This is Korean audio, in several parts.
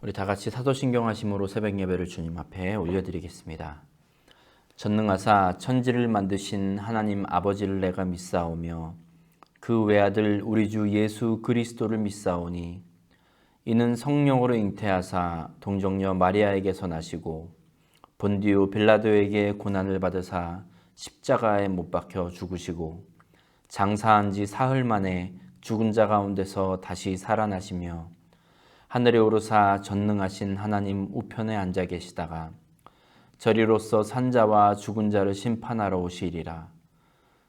우리 다 같이 사도신경 하심으로 새벽 예배를 주님 앞에 올려드리겠습니다. 전능하사 천지를 만드신 하나님 아버지를 내가 믿사오며 그 외아들 우리 주 예수 그리스도를 믿사오니 이는 성령으로 잉태하사 동정녀 마리아에게서 나시고 본디오 빌라도에게 고난을 받으사 십자가에 못 박혀 죽으시고 장사한 지 사흘 만에 죽은 자 가운데서 다시 살아나시며 하늘에 오르사 전능하신 하나님 우편에 앉아 계시다가 저리로서 산자와 죽은 자를 심판하러 오시리라.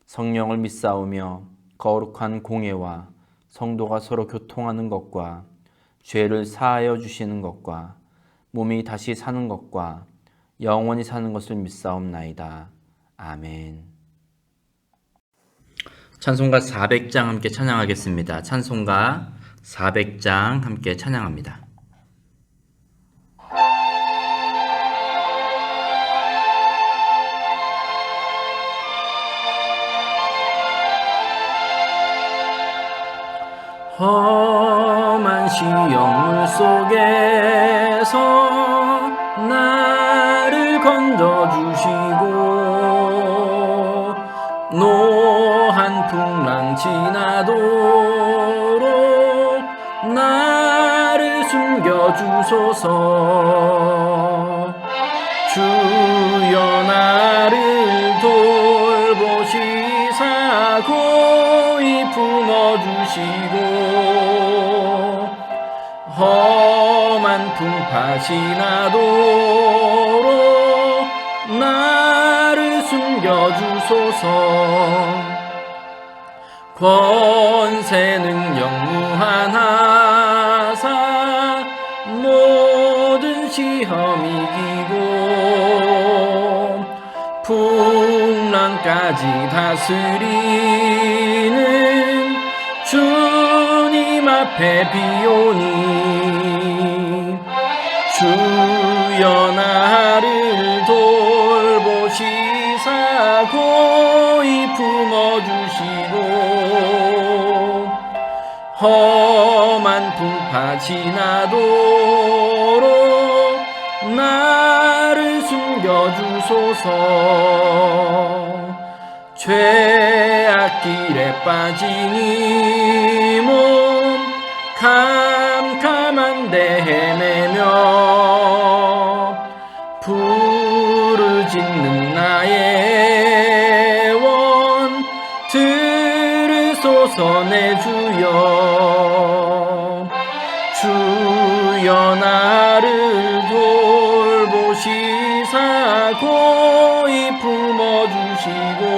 성령을 믿사오며 거룩한 공예와 성도가 서로 교통하는 것과 죄를 사하여 주시는 것과 몸이 다시 사는 것과 영원히 사는 것을 믿사옵나이다. 아멘. 찬송가 400장 함께 찬양하겠습니다. 찬송가 400장 함께 찬양합니다. 험한 시험물 속에서 나를 건져주시고 노한 풍랑 지나도록 나를 숨겨주소서. 주여 나를 돌보시사 고이 품어주시고 험한 풍파 지나도록 나를 숨겨주소서. 권세 능력 무한하사 모든 시험 이기고 풍랑까지 다스리는 주님 앞에 비오니 주여 나를 돌보시사 고이 품어주시고 험한 풍파 지나도록 나를 숨겨주소서. 죄악길에 빠진 이 몸 캄캄한데 헤매며 부르짖는 나의 원 들으소서. 내 주여 주여 나를 돌보시사 고이 품어주시고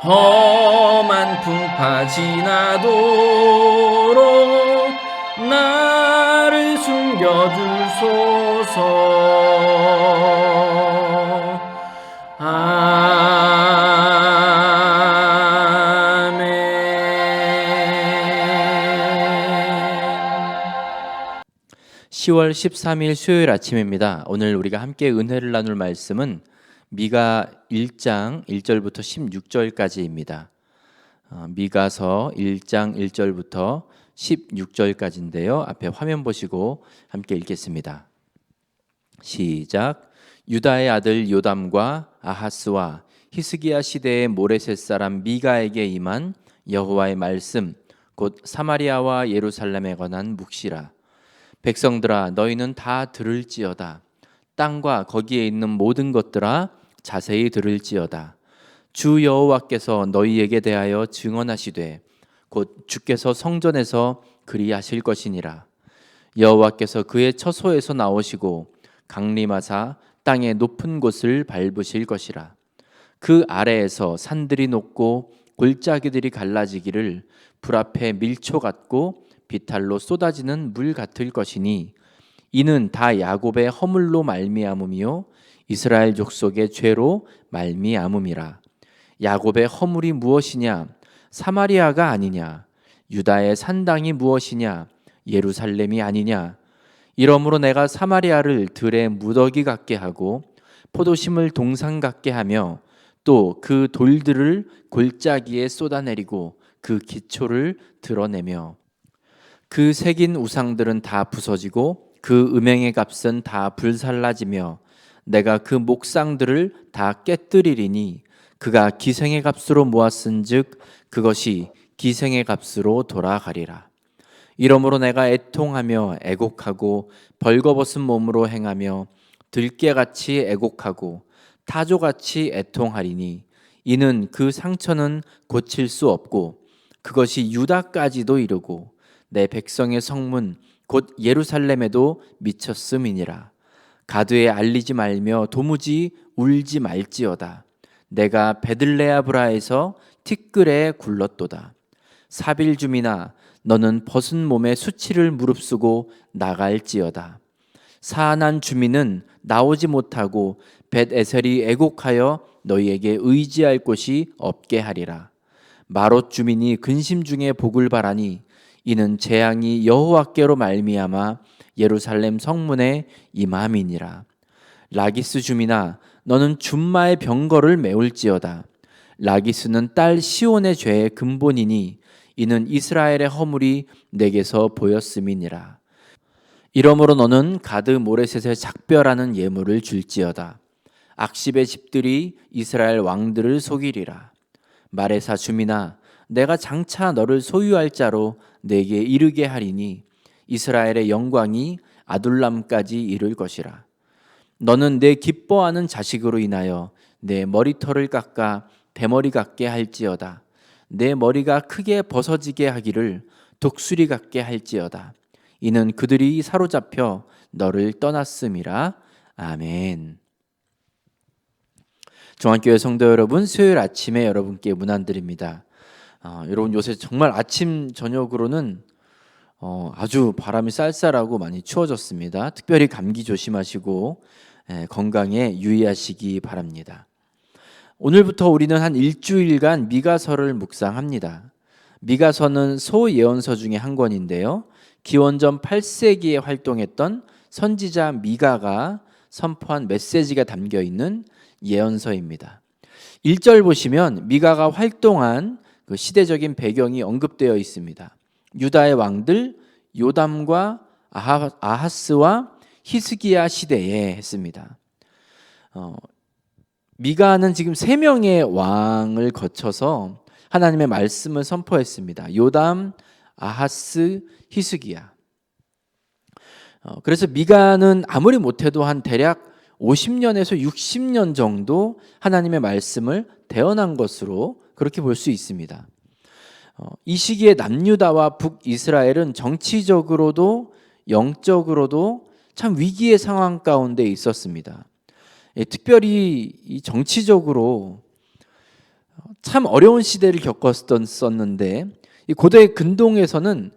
험한 풍파 지나도록 나를 숨겨주소서. 아멘. 10월 13일 수요일 아침입니다. 오늘 우리가 함께 은혜를 나눌 말씀은 미가 1장 1절부터 16절까지입니다. 미가서 1장 1절부터 16절까지인데요. 앞에 화면 보시고 함께 읽겠습니다. 시작. 유다의 아들 요담과 아하스와 히스기야 시대의 모레셋 사람 미가에게 임한 여호와의 말씀 곧 사마리아와 예루살렘에 관한 묵시라. 백성들아 너희는 다 들을지어다. 땅과 거기에 있는 모든 것들아 자세히 들을지어다. 주 여호와께서 너희에게 대하여 증언하시되 곧 주께서 성전에서 그리하실 것이니라. 여호와께서 그의 처소에서 나오시고 강림하사 땅의 높은 곳을 밟으실 것이라. 그 아래에서 산들이 높고 골짜기들이 갈라지기를 불 앞에 밀초 같고 비탈로 쏟아지는 물 같을 것이니 이는 다 야곱의 허물로 말미암음이요 이스라엘 족속의 죄로 말미암음이라. 야곱의 허물이 무엇이냐? 사마리아가 아니냐? 유다의 산당이 무엇이냐? 예루살렘이 아니냐? 이러므로 내가 사마리아를 들의 무더기 같게 하고 포도심을 동산 같게 하며 또 그 돌들을 골짜기에 쏟아내리고 그 기초를 드러내며 그 새긴 우상들은 다 부서지고 그 음행의 값은 다 불살라지며 내가 그 목상들을 다 깨뜨리리니 그가 기생의 값으로 모았은즉 그것이 기생의 값으로 돌아가리라. 이러므로 내가 애통하며 애곡하고 벌거벗은 몸으로 행하며 들깨같이 애곡하고 타조같이 애통하리니 이는 그 상처는 고칠 수 없고 그것이 유다까지도 이르고 내 백성의 성문 곧 예루살렘에도 미쳤음이니라. 가드에 알리지 말며 도무지 울지 말지어다. 내가 베들레아브라에서 티끌에 굴렀도다. 사빌줌이나 너는 벗은 몸에 수치를 무릅쓰고 나갈지어다. 사안한 주민은 나오지 못하고 벳에셀이 애곡하여 너희에게 의지할 곳이 없게 하리라. 마롯 주민이 근심 중에 복을 바라니 이는 재앙이 여호와께로 말미암아 예루살렘 성문에 임함이니라. 라기스 주민아 너는 줌마의 병거를 메울지어다. 라기스는 딸 시온의 죄의 근본이니 이는 이스라엘의 허물이 내게서 보였음이니라. 이러므로 너는 가드 모레셋에 작별하는 예물을 줄지어다. 악십의 집들이 이스라엘 왕들을 속이리라. 마레사 주민아 내가 장차 너를 소유할 자로 내게 이르게 하리니 이스라엘의 영광이 아둘람까지 이를 것이라. 너는 내 기뻐하는 자식으로 인하여 내 머리털을 깎아 대머리 같게 할지어다. 내 머리가 크게 벗어지게 하기를 독수리 같게 할지어다. 이는 그들이 사로잡혀 너를 떠났음이라. 아멘. 종합교회 성도 여러분, 수요일 아침에 여러분께 문안드립니다. 여러분 요새 정말 아침 저녁으로는 아주 바람이 쌀쌀하고 많이 추워졌습니다. 특별히 감기 조심하시고 건강에 유의하시기 바랍니다. 오늘부터 우리는 한 일주일간 미가서를 묵상합니다. 미가서는 소예언서 중에 한 권인데요. 기원전 8세기에 활동했던 선지자 미가가 선포한 메시지가 담겨 있는 예언서입니다. 1절 보시면 미가가 활동한 그 시대적인 배경이 언급되어 있습니다. 유다의 왕들 요담과 아하스와 히스기야 시대에 했습니다. 미가는 지금 3명의 왕을 거쳐서 하나님의 말씀을 선포했습니다. 요담, 아하스, 히스기야. 그래서 미가는 아무리 못해도 한 대략 50년에서 60년 정도 하나님의 말씀을 대언한 것으로 그렇게 볼 수 있습니다. 이 시기에 남유다와 북이스라엘은 정치적으로도 영적으로도 참 위기의 상황 가운데 있었습니다. 특별히 이 정치적으로 참 어려운 시대를 겪었었는데 이 고대 근동에서는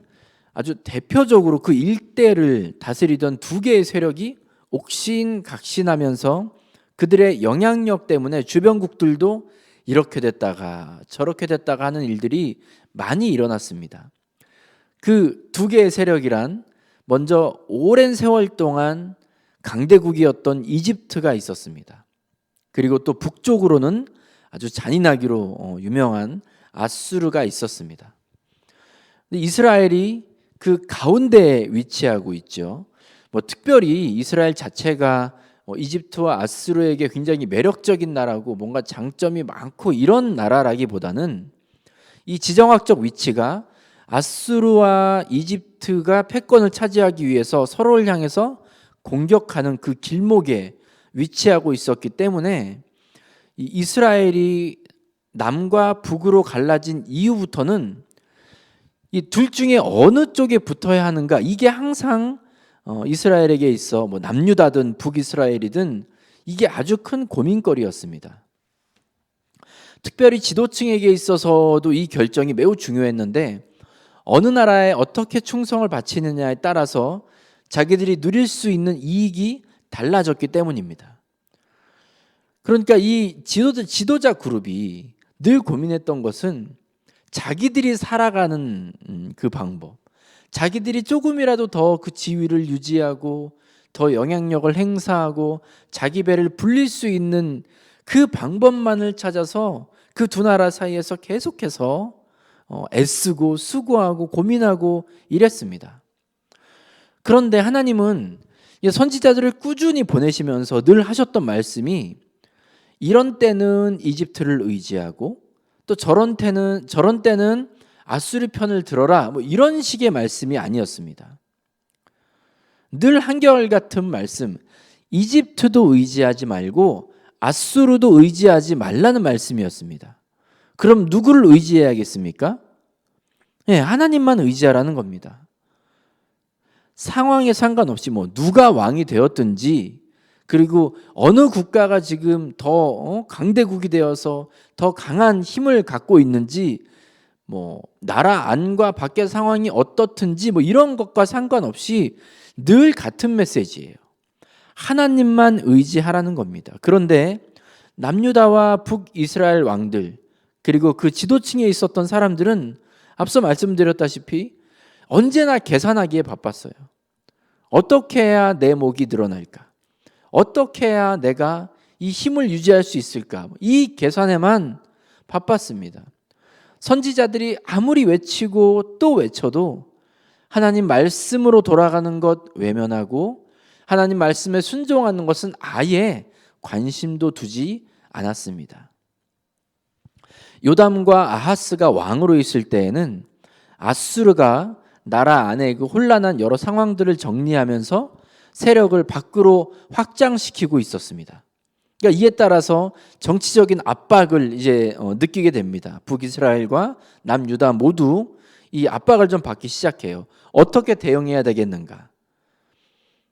아주 대표적으로 그 일대를 다스리던 2개의 세력이 옥신각신하면서 그들의 영향력 때문에 주변국들도 이렇게 됐다가 저렇게 됐다가 하는 일들이 많이 일어났습니다. 그 2개의 세력이란 먼저 오랜 세월 동안 강대국이었던 이집트가 있었습니다. 그리고 또 북쪽으로는 아주 잔인하기로 유명한 아수르가 있었습니다. 이스라엘이 그 가운데에 위치하고 있죠. 특별히 이스라엘 자체가 이집트와 아수르에게 굉장히 매력적인 나라고 뭔가 장점이 많고 이런 나라라기보다는 이 지정학적 위치가 아수르와 이집트가 패권을 차지하기 위해서 서로를 향해서 공격하는 그 길목에 위치하고 있었기 때문에 이스라엘이 남과 북으로 갈라진 이후부터는 이 둘 중에 어느 쪽에 붙어야 하는가, 이게 항상 이스라엘에게 있어 남유다든 북이스라엘이든 이게 아주 큰 고민거리였습니다. 특별히 지도층에게 있어서도 이 결정이 매우 중요했는데 어느 나라에 어떻게 충성을 바치느냐에 따라서 자기들이 누릴 수 있는 이익이 달라졌기 때문입니다. 그러니까 이 지도자 그룹이 늘 고민했던 것은 자기들이 살아가는 그 방법, 자기들이 조금이라도 더 그 지위를 유지하고 더 영향력을 행사하고 자기 배를 불릴 수 있는 그 방법만을 찾아서 그 2나라 사이에서 계속해서 애쓰고 수고하고 고민하고 이랬습니다. 그런데 하나님은 선지자들을 꾸준히 보내시면서 늘 하셨던 말씀이 이런 때는 이집트를 의지하고 또 저런 때는 아수르 편을 들어라, 뭐 이런 식의 말씀이 아니었습니다. 늘 한결같은 말씀, 이집트도 의지하지 말고 아수르도 의지하지 말라는 말씀이었습니다. 그럼 누구를 의지해야겠습니까? 하나님만 의지하라는 겁니다. 상황에 상관없이 누가 왕이 되었든지, 그리고 어느 국가가 지금 더 강대국이 되어서 더 강한 힘을 갖고 있는지, 나라 안과 밖의 상황이 어떻든지 이런 것과 상관없이 늘 같은 메시지예요. 하나님만 의지하라는 겁니다. 그런데 남유다와 북이스라엘 왕들, 그리고 그 지도층에 있었던 사람들은 앞서 말씀드렸다시피 언제나 계산하기에 바빴어요. 어떻게 해야 내 목이 늘어날까? 어떻게 해야 내가 이 힘을 유지할 수 있을까? 이 계산에만 바빴습니다. 선지자들이 아무리 외치고 또 외쳐도 하나님 말씀으로 돌아가는 것 외면하고 하나님 말씀에 순종하는 것은 아예 관심도 두지 않았습니다. 요담과 아하스가 왕으로 있을 때에는 아수르가 나라 안에 그 혼란한 여러 상황들을 정리하면서 세력을 밖으로 확장시키고 있었습니다. 그러니까 이에 따라서 정치적인 압박을 이제 느끼게 됩니다. 북이스라엘과 남유다 모두 이 압박을 좀 받기 시작해요. 어떻게 대응해야 되겠는가?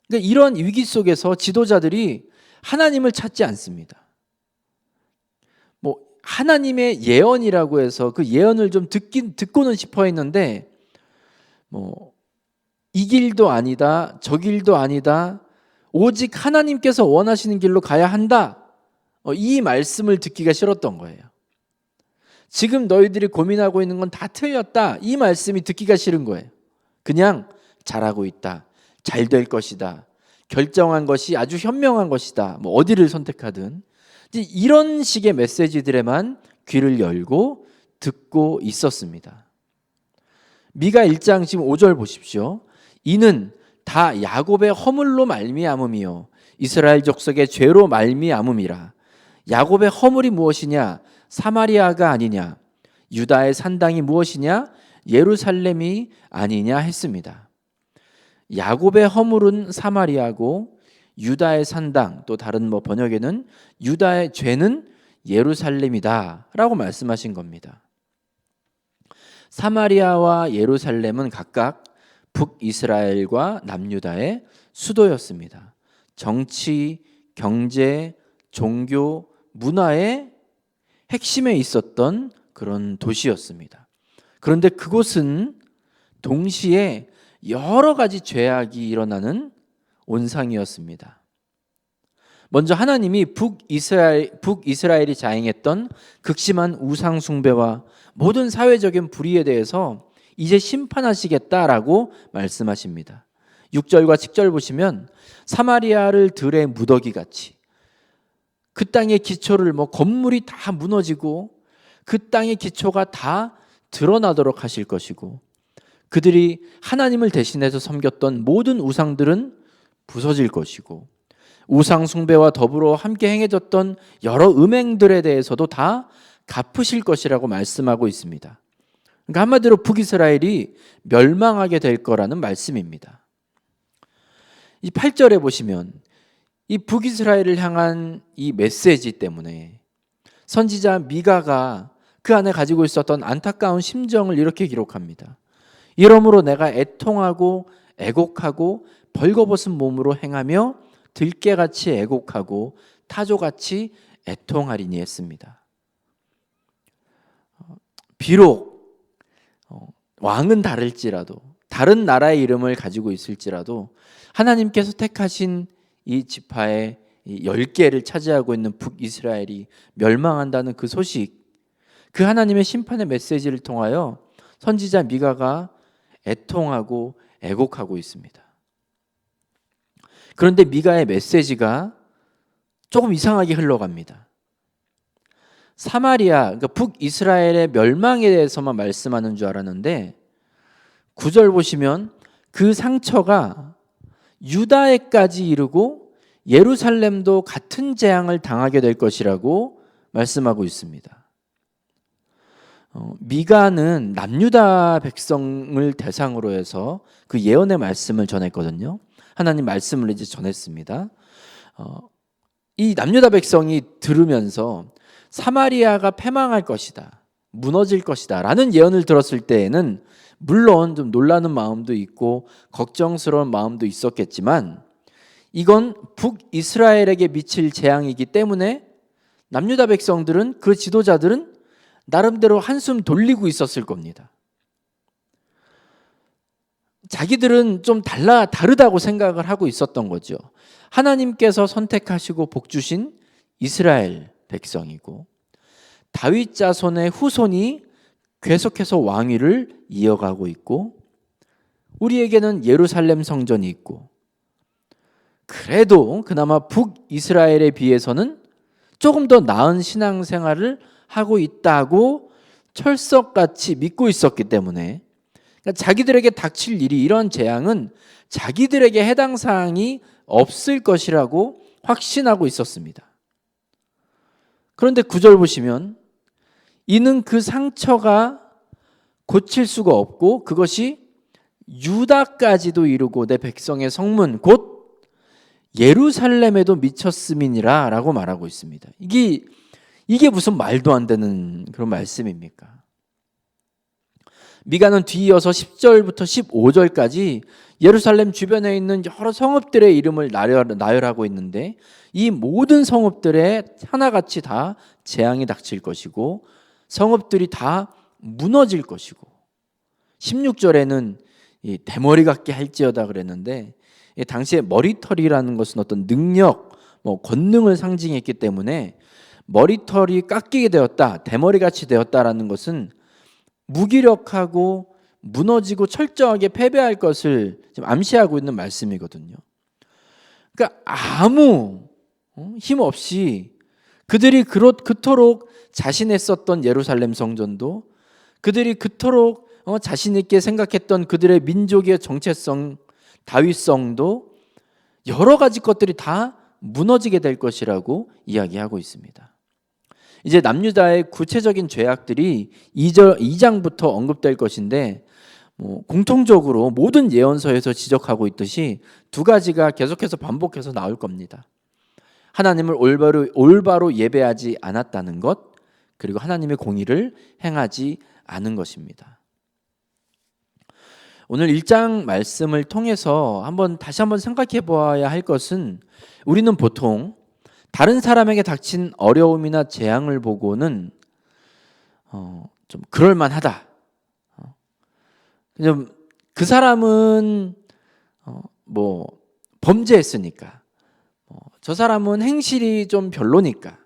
그러니까 이런 위기 속에서 지도자들이 하나님을 찾지 않습니다. 하나님의 예언이라고 해서 그 예언을 좀 듣고는 싶어 했는데 이 길도 아니다, 저 길도 아니다, 오직 하나님께서 원하시는 길로 가야 한다, 이 말씀을 듣기가 싫었던 거예요. 지금 너희들이 고민하고 있는 건 다 틀렸다, 이 말씀이 듣기가 싫은 거예요. 그냥 잘하고 있다, 잘 될 것이다, 결정한 것이 아주 현명한 것이다, 어디를 선택하든 이런 식의 메시지들에만 귀를 열고 듣고 있었습니다. 미가 1장 지금 5절 보십시오. 이는 다 야곱의 허물로 말미암음이요 이스라엘 족속의 죄로 말미암음이라. 야곱의 허물이 무엇이냐? 사마리아가 아니냐? 유다의 산당이 무엇이냐? 예루살렘이 아니냐 했습니다. 야곱의 허물은 사마리아고 유다의 산당, 또 다른 번역에는 유다의 죄는 예루살렘이다 라고 말씀하신 겁니다. 사마리아와 예루살렘은 각각 북이스라엘과 남유다의 수도였습니다. 정치, 경제, 종교, 문화의 핵심에 있었던 그런 도시였습니다. 그런데 그곳은 동시에 여러 가지 죄악이 일어나는 온상이었습니다. 먼저 하나님이 북이스라엘이 자행했던 극심한 우상 숭배와 모든 사회적인 불의에 대해서 이제 심판하시겠다라고 말씀하십니다. 6절과 7절 보시면 사마리아를 들의 무더기 같이, 그 땅의 기초를 건물이 다 무너지고 그 땅의 기초가 다 드러나도록 하실 것이고, 그들이 하나님을 대신해서 섬겼던 모든 우상들은 부서질 것이고, 우상 숭배와 더불어 함께 행해졌던 여러 음행들에 대해서도 다 갚으실 것이라고 말씀하고 있습니다. 그러니까 한마디로 북이스라엘이 멸망하게 될 거라는 말씀입니다. 이 8절에 보시면 이 북이스라엘을 향한 이 메시지 때문에 선지자 미가가 그 안에 가지고 있었던 안타까운 심정을 이렇게 기록합니다. 이러므로 내가 애통하고 애곡하고 벌거벗은 몸으로 행하며 들깨같이 애곡하고 타조같이 애통하리니 했습니다. 비록 왕은 다를지라도, 다른 나라의 이름을 가지고 있을지라도 하나님께서 택하신 이 지파의 10개를 차지하고 있는 북이스라엘이 멸망한다는 그 소식, 그 하나님의 심판의 메시지를 통하여 선지자 미가가 애통하고 애곡하고 있습니다. 그런데 미가의 메시지가 조금 이상하게 흘러갑니다. 사마리아, 그러니까 북이스라엘의 멸망에 대해서만 말씀하는 줄 알았는데 9절 보시면 그 상처가 유다에까지 이르고 예루살렘도 같은 재앙을 당하게 될 것이라고 말씀하고 있습니다. 미가는 남유다 백성을 대상으로 해서 그 예언의 말씀을 전했거든요. 하나님 말씀을 이제 전했습니다. 이 남유다 백성이 들으면서 사마리아가 패망할 것이다, 무너질 것이다 라는 예언을 들었을 때에는 물론 좀 놀라는 마음도 있고 걱정스러운 마음도 있었겠지만 이건 북이스라엘에게 미칠 재앙이기 때문에 남유다 백성들은, 그 지도자들은 나름대로 한숨 돌리고 있었을 겁니다. 자기들은 좀 다르다고 생각을 하고 있었던 거죠. 하나님께서 선택하시고 복 주신 이스라엘 백성이고 다윗 자손의 후손이 계속해서 왕위를 이어가고 있고 우리에게는 예루살렘 성전이 있고 그래도 그나마 북이스라엘에 비해서는 조금 더 나은 신앙생활을 하고 있다고 철석같이 믿고 있었기 때문에 그러니까 자기들에게 닥칠 일이, 이런 재앙은 자기들에게 해당 사항이 없을 것이라고 확신하고 있었습니다. 그런데 9절 보시면 이는 그 상처가 고칠 수가 없고 그것이 유다까지도 이르고 내 백성의 성문 곧 예루살렘에도 미쳤음이니라 라고 말하고 있습니다. 이게 무슨 말도 안 되는 그런 말씀입니까? 미가는 뒤이어서 10절부터 15절까지 예루살렘 주변에 있는 여러 성읍들의 이름을 나열하고 있는데 이 모든 성읍들에 하나같이 다 재앙이 닥칠 것이고 성읍들이 다 무너질 것이고 16절에는 이 대머리 같게 할지어다 그랬는데 당시에 머리털이라는 것은 어떤 능력, 권능을 상징했기 때문에 머리털이 깎이게 되었다, 대머리같이 되었다라는 것은 무기력하고 무너지고 철저하게 패배할 것을 지금 암시하고 있는 말씀이거든요. 그러니까 아무 힘 없이 그들이 그토록 자신했었던 예루살렘 성전도, 그들이 그토록 자신 있게 생각했던 그들의 민족의 정체성, 다윗성도 여러 가지 것들이 다 무너지게 될 것이라고 이야기하고 있습니다. 이제 남유다의 구체적인 죄악들이 2장부터 언급될 것인데 공통적으로 모든 예언서에서 지적하고 있듯이 두 가지가 계속해서 반복해서 나올 겁니다. 하나님을 올바로 예배하지 않았다는 것, 그리고 하나님의 공의를 행하지 않은 것입니다. 오늘 1장 말씀을 통해서 다시 한번 생각해 보아야 할 것은 우리는 보통 다른 사람에게 닥친 어려움이나 재앙을 보고는 좀 그럴만하다. 그 사람은 범죄했으니까, 저 사람은 행실이 좀 별로니까,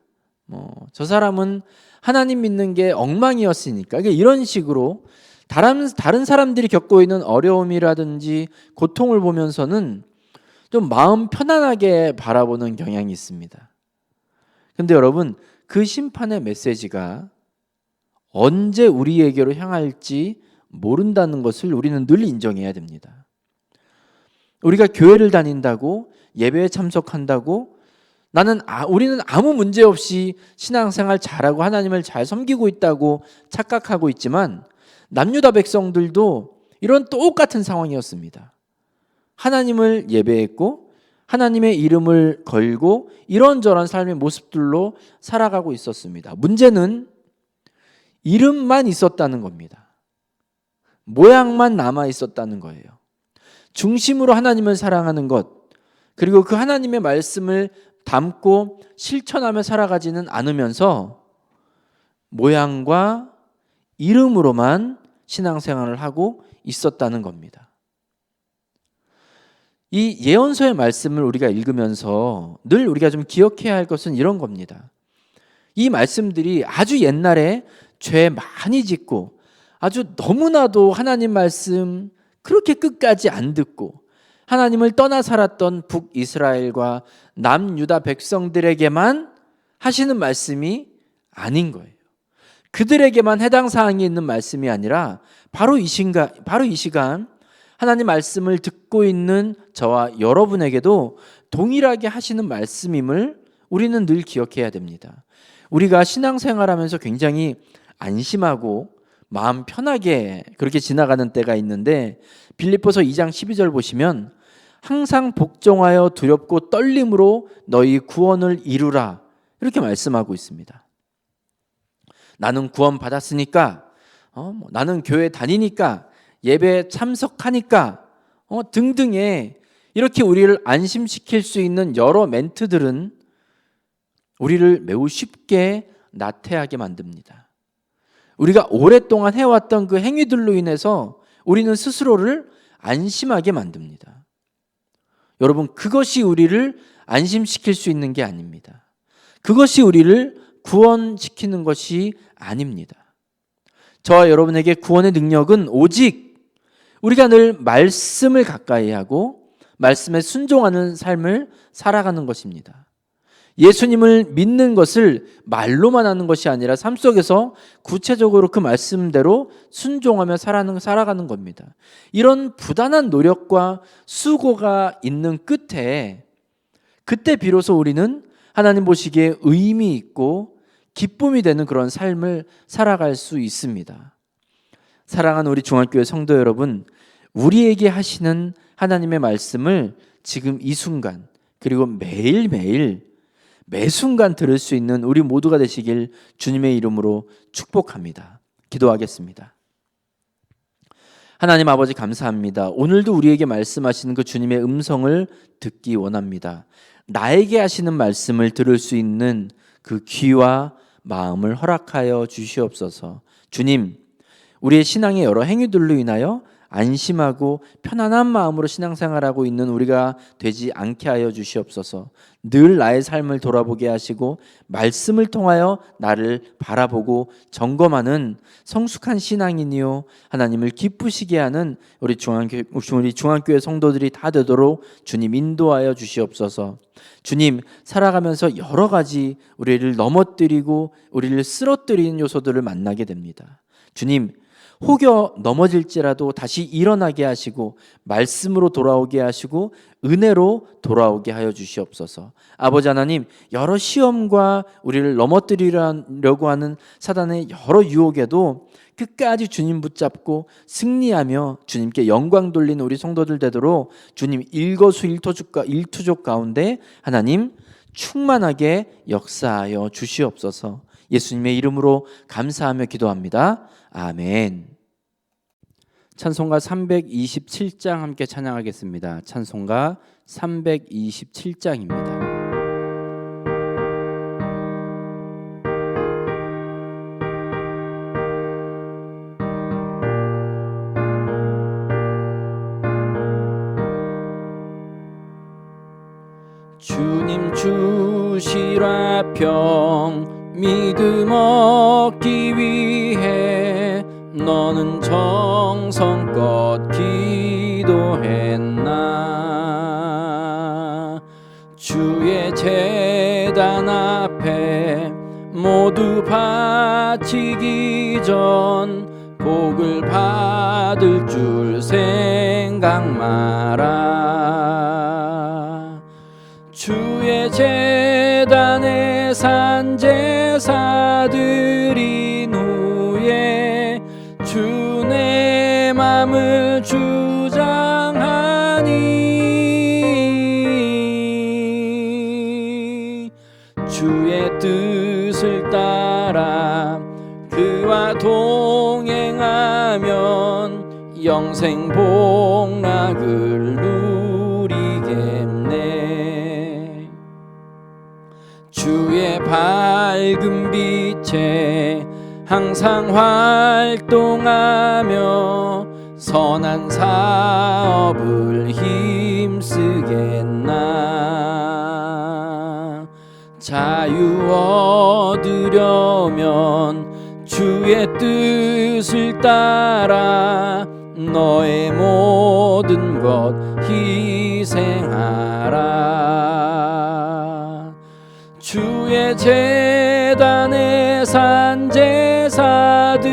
저 사람은 하나님 믿는 게 엉망이었으니까, 이런 식으로 다른 사람들이 겪고 있는 어려움이라든지 고통을 보면서는 좀 마음 편안하게 바라보는 경향이 있습니다. 근데 여러분, 그 심판의 메시지가 언제 우리에게로 향할지 모른다는 것을 우리는 늘 인정해야 됩니다. 우리가 교회를 다닌다고, 예배에 참석한다고, 우리는 아무 문제 없이 신앙생활 잘하고 하나님을 잘 섬기고 있다고 착각하고 있지만 남유다 백성들도 이런 똑같은 상황이었습니다. 하나님을 예배했고 하나님의 이름을 걸고 이런저런 삶의 모습들로 살아가고 있었습니다. 문제는 이름만 있었다는 겁니다. 모양만 남아 있었다는 거예요. 중심으로 하나님을 사랑하는 것, 그리고 그 하나님의 말씀을 담고 실천하며 살아가지는 않으면서 모양과 이름으로만 신앙생활을 하고 있었다는 겁니다. 이 예언서의 말씀을 우리가 읽으면서 늘 우리가 좀 기억해야 할 것은 이런 겁니다. 이 말씀들이 아주 옛날에 죄 많이 짓고 아주 너무나도 하나님 말씀 그렇게 끝까지 안 듣고 하나님을 떠나 살았던 북이스라엘과 남유다 백성들에게만 하시는 말씀이 아닌 거예요. 그들에게만 해당 사항이 있는 말씀이 아니라 바로 이 시간 하나님 말씀을 듣고 있는 저와 여러분에게도 동일하게 하시는 말씀임을 우리는 늘 기억해야 됩니다. 우리가 신앙생활하면서 굉장히 안심하고 마음 편하게 그렇게 지나가는 때가 있는데, 빌립보서 2장 12절 보시면 항상 복종하여 두렵고 떨림으로 너희 구원을 이루라, 이렇게 말씀하고 있습니다. 나는 구원 받았으니까, 나는 교회 다니니까, 예배 참석하니까, 등등의 이렇게 우리를 안심시킬 수 있는 여러 멘트들은 우리를 매우 쉽게 나태하게 만듭니다. 우리가 오랫동안 해왔던 그 행위들로 인해서 우리는 스스로를 안심하게 만듭니다. 여러분, 그것이 우리를 안심시킬 수 있는 게 아닙니다. 그것이 우리를 구원시키는 것이 아닙니다. 저와 여러분에게 구원의 능력은 오직 우리가 늘 말씀을 가까이 하고 말씀에 순종하는 삶을 살아가는 것입니다. 예수님을 믿는 것을 말로만 하는 것이 아니라 삶 속에서 구체적으로 그 말씀대로 순종하며 살아가는 겁니다. 이런 부단한 노력과 수고가 있는 끝에, 그때 비로소 우리는 하나님 보시기에 의미 있고 기쁨이 되는 그런 삶을 살아갈 수 있습니다. 사랑하는 우리 중앙교회 성도 여러분, 우리에게 하시는 하나님의 말씀을 지금 이 순간, 그리고 매일매일 매 순간 들을 수 있는 우리 모두가 되시길 주님의 이름으로 축복합니다. 기도하겠습니다. 하나님 아버지, 감사합니다. 오늘도 우리에게 말씀하시는 그 주님의 음성을 듣기 원합니다. 나에게 하시는 말씀을 들을 수 있는 그 귀와 마음을 허락하여 주시옵소서. 주님, 우리의 신앙의 여러 행위들로 인하여 안심하고 편안한 마음으로 신앙생활하고 있는 우리가 되지 않게 하여 주시옵소서. 늘 나의 삶을 돌아보게 하시고 말씀을 통하여 나를 바라보고 점검하는 성숙한 신앙인이요 하나님을 기쁘시게 하는 우리 중앙교회 성도들이 다 되도록 주님 인도하여 주시옵소서. 주님, 살아가면서 여러 가지 우리를 넘어뜨리고 우리를 쓰러뜨리는 요소들을 만나게 됩니다. 주님, 혹여 넘어질지라도 다시 일어나게 하시고 말씀으로 돌아오게 하시고 은혜로 돌아오게 하여 주시옵소서. 아버지 하나님, 여러 시험과 우리를 넘어뜨리려고 하는 사단의 여러 유혹에도 끝까지 주님 붙잡고 승리하며 주님께 영광 돌리는 우리 성도들 되도록 주님 일거수일투족 가운데 하나님 충만하게 역사하여 주시옵소서. 예수님의 이름으로 감사하며 기도합니다. 아멘. 찬송가 327장 함께 찬양하겠습니다. 찬송가 327장입니다. 주님 주시라 평 믿음 얻기 위해 너는 정성껏 기도했나. 주의 제단 앞에 모두 바치기 전 복을 받을 줄 생각 마라. 주의 제단에 산 제사드린 후에 주 내 맘을 주장하니 주의 뜻을 따라 그와 동행하면 영생 복락을 누리겠네. 주의 밝은 빛에 항상 활동하며 선한 사업을 힘쓰겠나. 자유 얻으려면 주의 뜻을 따라 너의 모든 것 희생하라. 주의 제단에 산 제사드린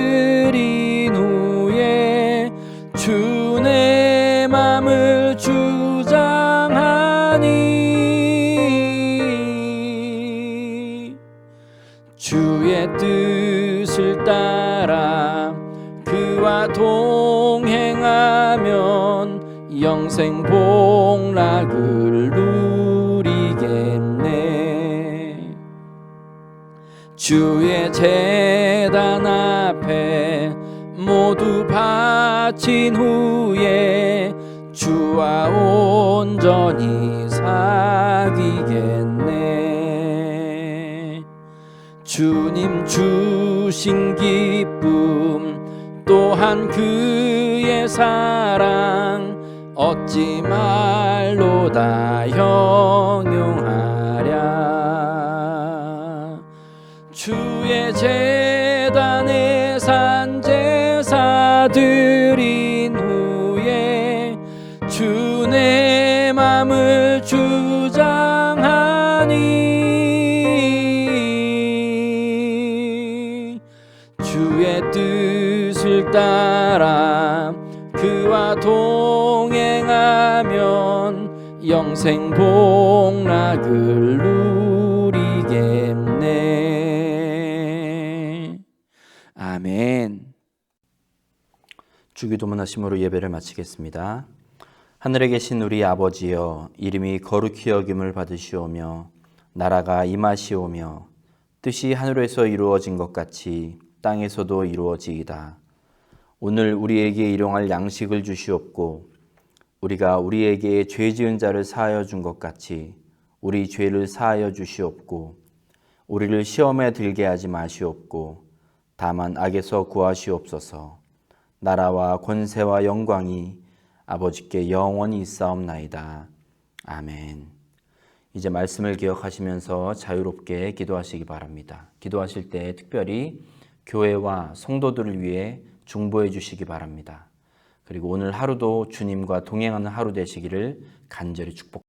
후에 주 내 맘을 주장하니 주의 뜻을 따라 그와 동행하면 영생 복락을 누리겠네. 주의 제단 앞에 모두 바친 후에 주와 온전히 사귀겠네. 주님 주신 기쁨 또한 그의 사랑 어찌 말로 다 형용하랴. 주의 제단에 산 제사드린 후에 주 내 맘을 주장하니 주의 뜻을 따라 그와 동행하면 영생 복락을 누리겠네. 아멘. 주기도문 하심으로 예배를 마치겠습니다. 하늘에 계신 우리 아버지여, 이름이 거룩히 여김을 받으시오며 나라가 임하시오며 뜻이 하늘에서 이루어진 것 같이 땅에서도 이루어지이다. 오늘 우리에게 일용할 양식을 주시옵고 우리가 우리에게 죄 지은 자를 사하여 준 것 같이 우리 죄를 사하여 주시옵고 우리를 시험에 들게 하지 마시옵고 다만 악에서 구하시옵소서. 나라와 권세와 영광이 아버지께 영원히 있사옵나이다. 아멘. 이제 말씀을 기억하시면서 자유롭게 기도하시기 바랍니다. 기도하실 때 특별히 교회와 성도들을 위해 중보해 주시기 바랍니다. 그리고 오늘 하루도 주님과 동행하는 하루 되시기를 간절히 축복합니다.